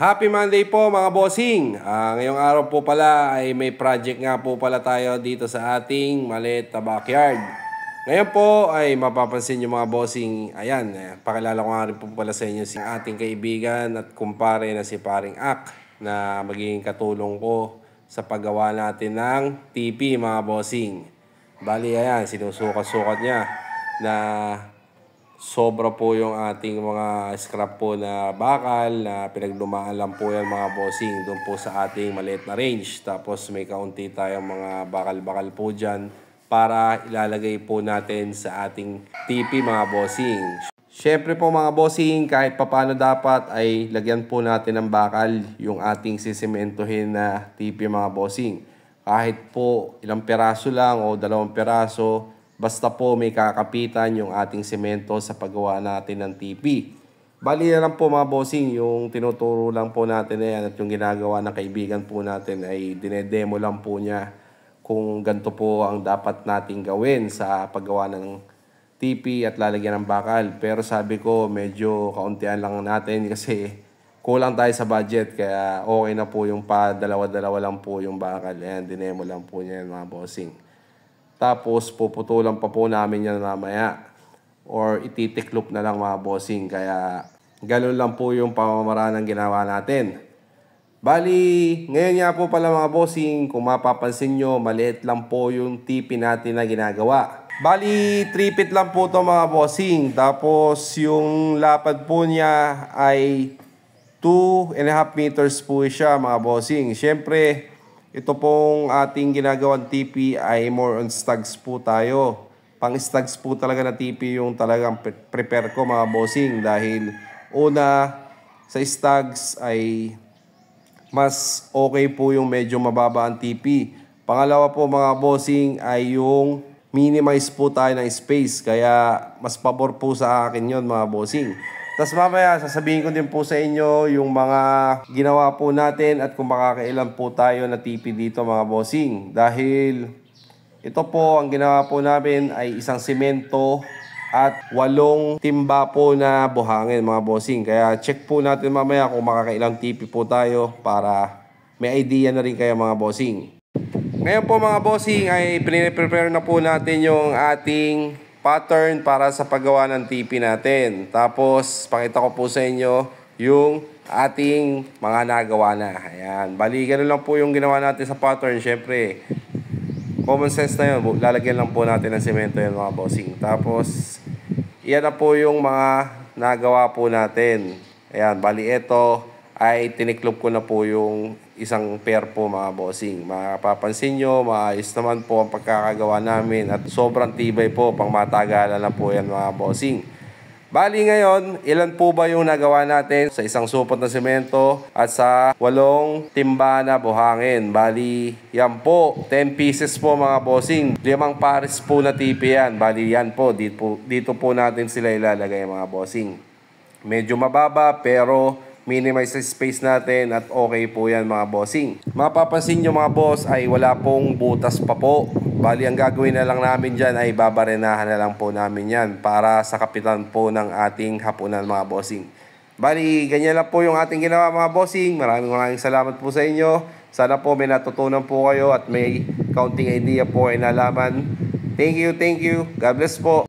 Happy Monday po mga bossing! Ngayong araw po pala ay may project nga po pala tayo dito sa ating maliit na backyard. Ngayon po ay mapapansin nyo mga bossing, ayan, pakilala ko nga rin po pala sa inyo si ating kaibigan at kumpare na si Paring Ak na magiging katulong ko sa paggawa natin ng TP mga bossing. Bali ayan, sinusukat-sukat niya na sobra po yung ating mga scrap po na bakal na pinaglumaan lang po yan mga bossing doon po sa ating maliit na range. Tapos may kaunti tayong mga bakal-bakal po dyan para ilalagay po natin sa ating TP mga bossing. Syempre po mga bossing, kahit papano dapat ay lagyan po natin ng bakal yung ating sisimentohin na TP mga bossing. Kahit po ilang peraso lang o 2 peraso, basta po may kakapitan yung ating semento sa paggawa natin ng TP. Bali na lang po mga bossing, yung tinuturo lang po natin na yan at yung ginagawa ng kaibigan po natin ay dinedemo lang po niya kung ganito po ang dapat nating gawin sa paggawa ng TP at lalagyan ng bakal. Pero sabi ko medyo kauntian lang natin kasi kulang tayo sa budget kaya okay na po yung dalawa-dalawa lang po yung bakal. Ayan, dinemo lang po niya mga bossing. Tapos puputulan pa po namin yan mamaya or ititiklop na lang mga bossing. Kaya ganoon lang po yung pamamaraan ng ginawa natin. Bali, ngayon nga po pala mga bossing, kung mapapansin nyo, maliit lang po yung TP natin na ginagawa. Bali, 3 feet lang po to mga bossing. Tapos yung lapad po niya ay 2.5 meters po siya mga bossing. Siyempre, ito pong ating ginagawang TP ay more on stags po tayo. Pang stags po talaga na TP yung talagang prepare ko mga bossing. Dahil una, sa stags ay mas okay po yung medyo mababa ang TP. Pangalawa po mga bossing ay yung minimize po tayo ng space. Kaya mas pabor po sa akin yon mga bossing. Tapos mamaya, sasabihin ko din po sa inyo yung mga ginawa po natin at kung makakailan po tayo na TP dito mga bossing. Dahil ito po, ang ginawa po namin ay isang simento at 8 timba po na buhangin mga bossing. Kaya check po natin mamaya kung makakailang TP po tayo para may idea na rin kayo mga bossing. Ngayon po mga bossing ay prepare na po natin yung ating pattern para sa paggawa ng TP natin. Tapos, pakita ko po sa inyo yung ating mga nagawa na. Ayan. Bali, ganun lang po yung ginawa natin sa pattern. Siyempre, common sense na yun. Lalagyan lang po natin ng semento yun mga bossing. Tapos, yan na po yung mga nagawa po natin. Ayan. Bali, ito ay tiniklop ko na po yung isang pair po mga bossing. Mapapansin nyo, maayos naman po ang pagkakagawa namin at sobrang tibay po, pang matagalan na po yan mga bossing. Bali ngayon, ilan po ba yung nagawa natin sa isang supot na semento at sa 8 timba na buhangin? Bali, yan po, 10 pieces po mga bossing. 5 pares po na TP yan. Bali yan po, dito po natin sila ilalagay mga bossing. Medyo mababa pero minimize sa space natin at okay po yan mga bossing. Mapapansin nyo mga boss ay wala pong butas pa po. Bali ang gagawin na lang namin dyan ay babarenahan na lang po namin yan para sa kapitan po ng ating hapunan mga bossing. Bali ganyan lang po yung ating ginawa mga bossing. Maraming salamat po sa inyo. Sana po may natutunan po kayo at may counting idea po ay nalaman. Thank you. God bless po.